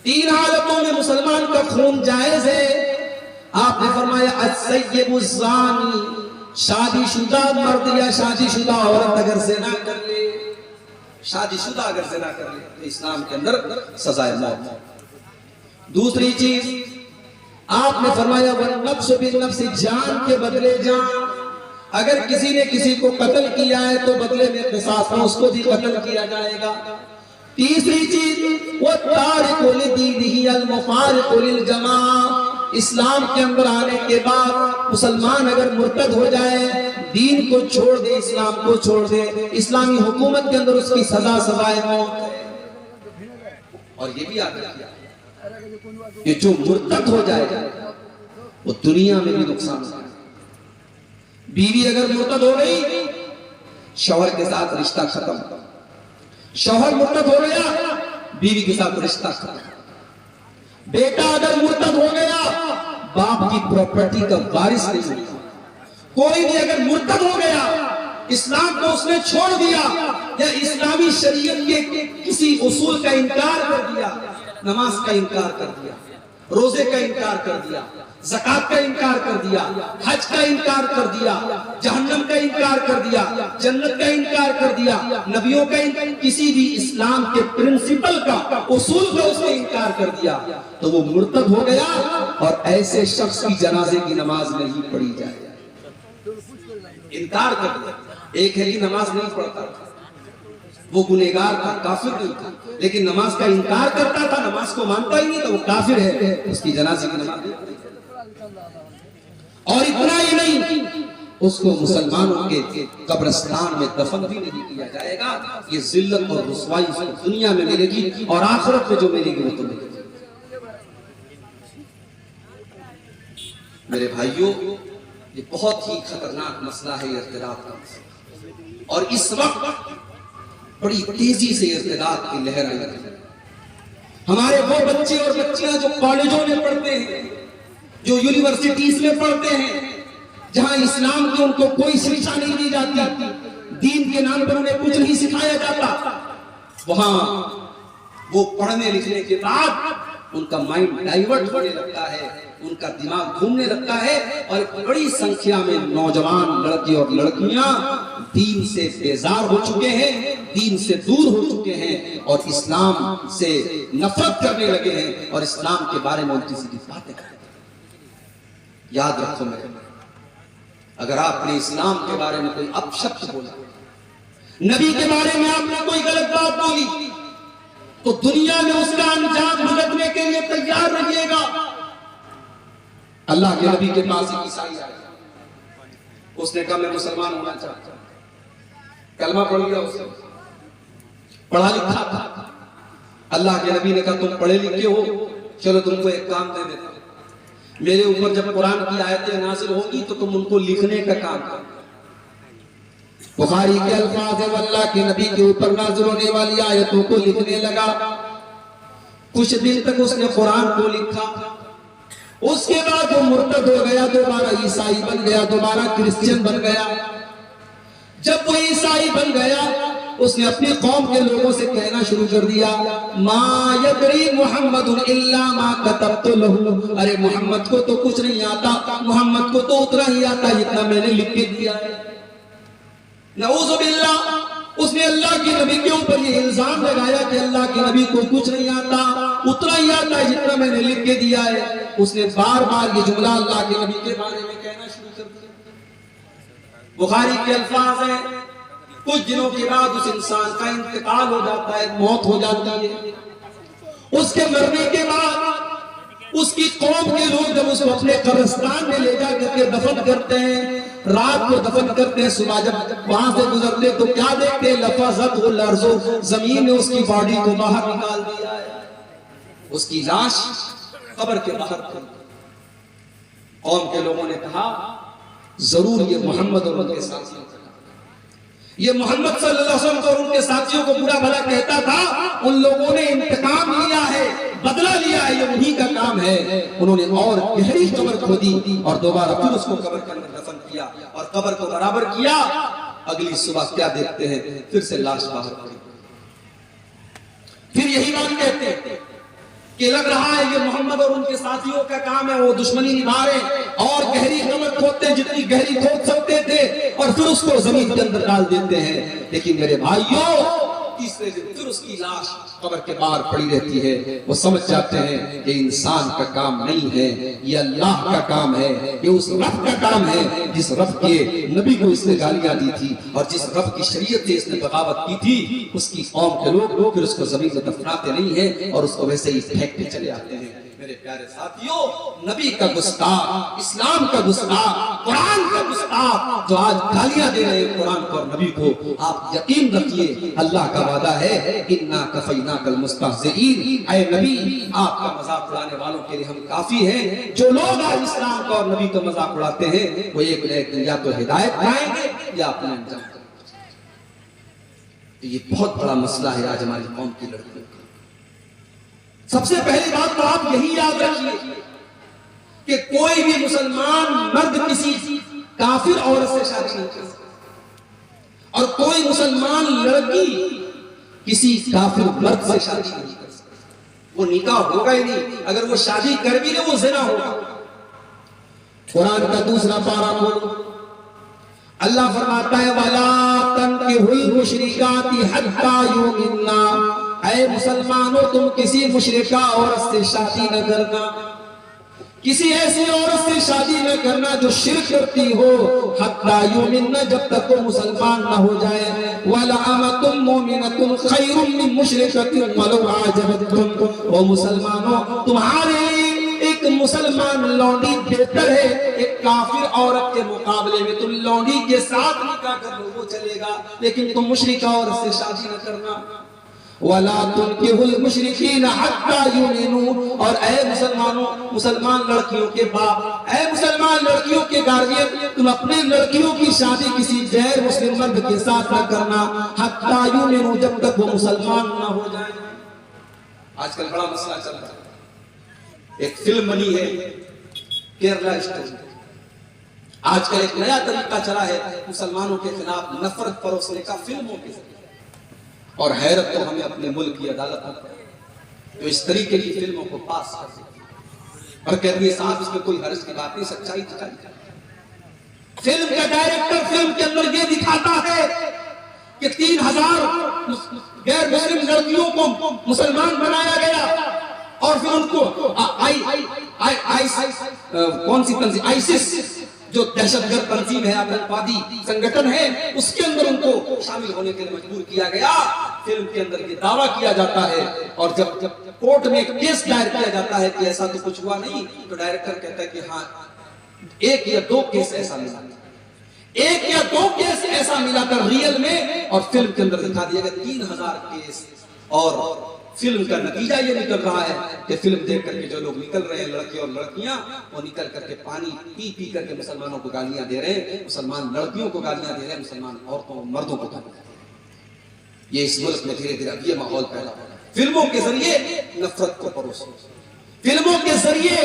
तीन हालतों में मुसलमान का खून जायज है। आपने फरमाया अस्सय्यिबुज़्ज़ानी, शादीशुदा मर्द या शादीशुदा औरत अगर ज़िना कर ले, शादीशुदा अगर ज़िना कर ले तो इस्लाम के अंदर सजाए मौत। दूसरी चीज आपने फरमाया वन्नफ्स बिन्नफ्स, जान के बदले जान। अगर किसी ने किसी को कत्ल किया है तो बदले में क़िसास में उसको भी कत्ल किया जाएगा। तीसरी चीज वो तारिकु लिदीनिही अल मुफारिकु लिल जमाअह, इस्लाम के अंदर आने के बाद मुसलमान अगर मुर्तद हो जाए, दीन को छोड़ दे, इस्लाम को छोड़ दे, इस्लामी हुकूमत के अंदर उसकी सजा सजाए मौत है। और ये भी आगे किया कि जो मुर्तद हो जाएगा वो दुनिया में भी नुकसान होगा। बीवी अगर मुर्तद हो गई, शौहर के साथ रिश्ता खत्म। शौहर मुर्तद हो गया, बीवी के साथ रिश्ता खत्म। बेटा अगर मुर्तद हो गया, बाप की प्रॉपर्टी का वारिस नहीं होगा। कोई भी अगर मुर्तद हो गया, इस्लाम को उसने छोड़ दिया या इस्लामी शरीयत के किसी उसूल का इनकार कर दिया, नमाज का इनकार कर दिया, रोजे का इनकार कर दिया, ज़कात का इनकार कर दिया, हज का इनकार कर दिया, जहन्नम का इनकार कर दिया, जन्नत का इनकार कर दिया, नबियों का किसी भी इस्लाम के प्रिंसिपल का, उसूल का उसने इनकार कर दिया, तो वो मुर्तद हो गया। और ऐसे शख्स की जनाजे की नमाज नहीं पढ़ी जाए। इनकार कर दिया। एक है कि नमाज नहीं पढ़ता था, वो गुनहगार था, काफिर नहीं था, लेकिन नमाज का इनकार करता था, नमाज को मानता ही नहीं था, वो काफिर है, उसकी जनाजे की नमाज नहीं। और इतना ही नहीं, उसको मुसलमानों के कब्रिस्तान में दफन भी नहीं किया जाएगा। ये जिल्लत और रुसवाई दुनिया में मिलेगी और आखिरत में जो मिलेगी वो तो मिलेगी। मेरे भाइयों, ये बहुत ही खतरनाक मसला है इर्तिदाद का, और इस वक्त बड़ी तेजी से इर्तिदाद की लहर आई है। हमारे वो बच्चे और बच्चियां जो कॉलेजों में पढ़ते हैं, जो यूनिवर्सिटीज में पढ़ते हैं, जहां इस्लाम की उनको कोई शिक्षा नहीं दी जाती, दीन के नाम पर उन्हें कुछ नहीं सिखाया जाता, वहां वो पढ़ने लिखने के बाद उनका माइंड डाइवर्ट होने लगता है, उनका दिमाग घूमने लगता है, और बड़ी संख्या में नौजवान लड़के और लड़कियां दीन से बेजार हो चुके हैं, दीन से दूर हो चुके हैं, और इस्लाम से नफरत करने लगे हैं, और इस्लाम के बारे में उल्टी सीधी बातें करते हैं। याद रखो मेरे, अगर आपने इस्लाम के बारे में कोई अपशब्द बोला, नबी के बारे में आपने कोई गलत बात बोली, तो दुनिया में उसका अंजाम भुगतने के लिए तैयार रहिएगा। अल्लाह के नबी के पास एक ईसाई आया, उसने कहा मैं मुसलमान होना चाहता हूं, कलमा पढ़ लिया, उसने पढ़ा लिखा था। अल्लाह के नबी ने कहा तुम पढ़े लिखे हो, चलो तुमको एक काम दे देता हूं, मेरे ऊपर जब कुरान की आयतें नाज़िल होगी तो तुम उनको लिखने का काम करो। बुखारी के अल्फाज है, अल्लाह के नबी के ऊपर नाज़िल होने वाली आयतों को लिखने लगा। कुछ दिन तक उसने कुरान को लिखा, उसके बाद वो मुर्तद हो गया, दोबारा ईसाई बन गया, दोबारा क्रिश्चियन बन गया। जब वो ईसाई बन गया, उसने अपनी कौम के लोगों से कहना शुरू कर दिया, मा यदरी मुहम्मदुन इल्ला मा कतबतु लहु, अरे मोहम्मद को तो कुछ नहीं आता, मोहम्मद को तो उतना ही आता जितना मैंने लिख के दिया है। नऊज़ु बिल्लाह, उसने अल्लाह के नबी के ऊपर ये इल्जाम लगाया कि अल्लाह के नबी को कुछ नहीं आता, उतना ही आता है जितना मैंने लिख के दिया है। उसने बार बार ये जुमला अल्लाह के नबी के बारे में कहना शुरू कर दिया। बुखारी के अल्फाज हैं, कुछ दिनों के बाद उस इंसान का इंतकाल हो जाता है, मौत हो जाती है। उसके मरने के बाद उसकी कौम के लोग जब उसको अपने कब्रिस्तान में ले जाकर के दफन करते हैं, रात को दफन करते हैं, सुबह जब वहां से गुजरते तो क्या देखते हैं, लफज़तहुल अर्ज़ु, जमीन ने उसकी बॉडी को बाहर निकाल दिया है, उसकी लाश कब्र के बाहर कर। कौम के लोगों ने कहा जरूर ये मोहम्मद और उनके साथियों, ये मोहम्मद सल्लल्लाहु अलैहि वसल्लम और उनके साथियों को बुरा भला कहता था, उन लोगों ने इंतकाम लिया है, बदला लिया है, ये उन्हीं का काम है। उन्होंने और गहरी कब्र खोदी और दोबारा फिर उसको कब्र के अंदर दफन किया और कब्र को बराबर किया। अगली सुबह क्या देखते हैं, फिर से लाश बाहर पड़ी। फिर यही बात कहते हैं कि लग रहा है ये मोहम्मद और उनके साथियों का काम है, वो दुश्मनी निभा रहे और गहरी कमर खोदते, जितनी गहरी खोद सकते थे और फिर उसको जमीन के अंदर डाल देते हैं। लेकिन मेरे भाइयों, तीसरे दिन फिर उसकी लाश कब्र के बाहर पड़ी रहती है। वो समझ जाते हैं कि इंसान का काम नहीं है, ये अल्लाह का काम है, ये उस रब का काम है जिस रब के नबी को इसने गालियां दी थी और जिस रब की शरीयत से इसने बगावत की थी, उसकी कौम के लोग फिर उसको जमीन में दफनाते नहीं है और उसको वैसे ही फेंकते चले आते हैं। मेरे प्यारे साथियों, नबी का गुस्ताख, इस्लाम का गुस्ताख, कुरान का गुस्ताख जो आज गालियां दे रहे हैं कुरान को और नबी को, आप यकीन रखिए अल्लाह का वादा है, इन्ना कफैनाकल मुस्तहज़िईन, ऐ नबी आपका मजाक उड़ाने वालों के लिए हम काफी हैं। जो लोग आज इस्लाम का और नबी का मजाक उड़ाते हैं वो एक न एक दिन या तो हिदायत पाएंगे या अपने अंजाम करेंगे। तो ये बहुत बड़ा मसला है आज हमारी कौम की लड़कियों का। सबसे पहली बात तो आप यही याद रखिए कि कोई भी मुसलमान मर्द किसी काफिर औरत से शादी नहीं कर सकता और कोई मुसलमान लड़की किसी काफिर मर्द से शादी नहीं कर सकती। वो निकाह होगा ही नहीं, अगर वो शादी कर भी ले वो ज़िना होगा। कुरान का दूसरा पारा बोलो, अल्लाह फरमाता है वला तनकिहुल मुशरिकाति हत्ता युमिन्ना, ऐ मुसलमानों तुम किसी मुशरिका औरत से शादी न करना, किसी ऐसी औरत से शादी न करना जो शिर्क करती हो, हत्ता युमिन्ना जब तक वो मुसलमान न हो जाए, वला अमतुम मुमिनतुन खैरुम मिन मुशरिकतिन वलौ आजबतकुम, ओ मुसलमानों तुम्हारे एक मुसलमान लौंडी बेहतर है एक काफिर औरत के मुकाबले में। तुम लौंडी के साथ निकाह कर लो वो चलेगा, लेकिन तुम मुशरिका औरत से शादी न करना। वला तुनकिहुल मुशरिकीन हत्ता युमिनू, और ऐ मुसलमानों, मुसलमान लड़कियों के बाप, ऐ मुसलमान लड़कियों के गार्जियन, तुम अपने लड़कियों की शादी किसी गैर मुस्लिम मर्द के साथ न करना, हत्ता युमिनू जब तक वो मुसलमान न हो जाए। आजकल बड़ा मसला चल रहा है, एक फिल्म बनी है केरला स्टोरी। आजकल एक नया तरीका चला है मुसलमानों के खिलाफ नफरत परोसने का फिल्मों के जरिए, और हैरत तो हमें अपने मुल्क की अदालत तो इस तरीके की फिल्मों को पास कर देती है और कहती है साहब इसमें कोई हर्ज की बात नहीं, सच्चाई दिखाई। फिल्म का डायरेक्टर फिल्म के अंदर ये दिखाता है कि 3000 गैर मुस्लिम लड़कियों को मुसलमान बनाया गया और फिर उनको कौन सी तंजीम, आईसिस जो दहशतगर्द तंजीम है, आतंकवादी संगठन है, उसके अंदर उनको शामिल होने के लिए मजबूर किया गया। फिल्म के अंदर ये दावा किया जाता है और जब कोर्ट में केस दायर किया जाता है कि ऐसा तो कुछ हुआ नहीं, तो डायरेक्टर कहता है कि हाँ 1 या 2 केस ऐसा मिला, 1 या 2 केस ऐसा मिला कर रियल में, और फिल्म के अंदर दिखा दिया गया 3000 केस। और फिल्म का नतीजा ये निकल रहा है कि फिल्म देख करके जो लोग निकल रहे हैं लड़के और लड़कियां, वो निकल करके पानी पी पी करके मुसलमानों को गालियां दे रहे हैं, मुसलमान लड़कियों को गालियां दे रहे हैं, मुसलमान औरतों मर्दों को गालियां दे रहे हैं। ये इस मुल्क में धीरे धीरे ये माहौल पैदा हो रहा है। फिल्मों के जरिए नफरत को परोसो, फिल्मों के जरिए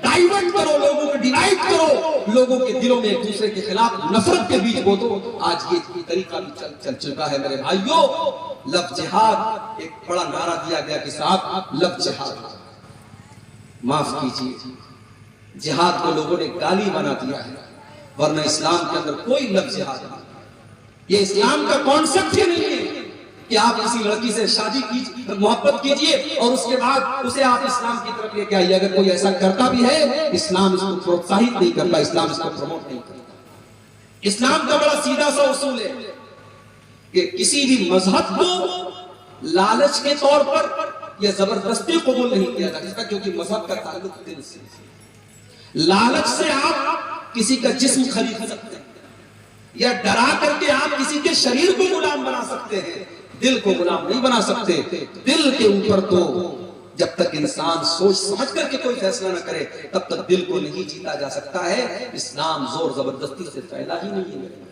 डाइवर्ट करो, लोगों को डिवाइड करो, लोगों के दिलों में एक दूसरे के खिलाफ नफरत के बीज बो दो। आज ये तरीका भी चल चुका है मेरे भाइयों। लव जिहाद, एक बड़ा नारा दिया गया कि साहब लव जिहाद, माफ कीजिए जिहाद को लोगों ने गाली बना दिया है, वरना इस्लाम के अंदर कोई लव जिहाद नहीं। ये इस्लाम का कॉन्सेप्ट ही नहीं है कि आप किसी लड़की से शादी कीजिए, मोहब्बत कीजिए और उसके बाद उसे आप इस्लाम की तरफ लेके आइए। अगर कोई ऐसा करता भी है, इस्लाम इसको प्रोत्साहित नहीं करता, इस्लाम इसको प्रमोट नहीं करता। इस्लाम का बड़ा सीधा सा उसूल है कि किसी भी मजहब को लालच के तौर पर या जबरदस्ती कबूल नहीं किया जा सकता, क्योंकि मजहब का ताल्लुक दिल से। लालच से आप किसी का जिस्म खरीद सकते हैं या डरा करके आप किसी के शरीर को गुलाम बना सकते हैं, दिल को गुलाम नहीं बना सकते। दिल के ऊपर तो जब तक इंसान सोच समझ करके कोई फैसला न करे तब तक दिल को नहीं जीता जा सकता है। इस्लाम जोर जबरदस्ती से फैला ही नहीं है।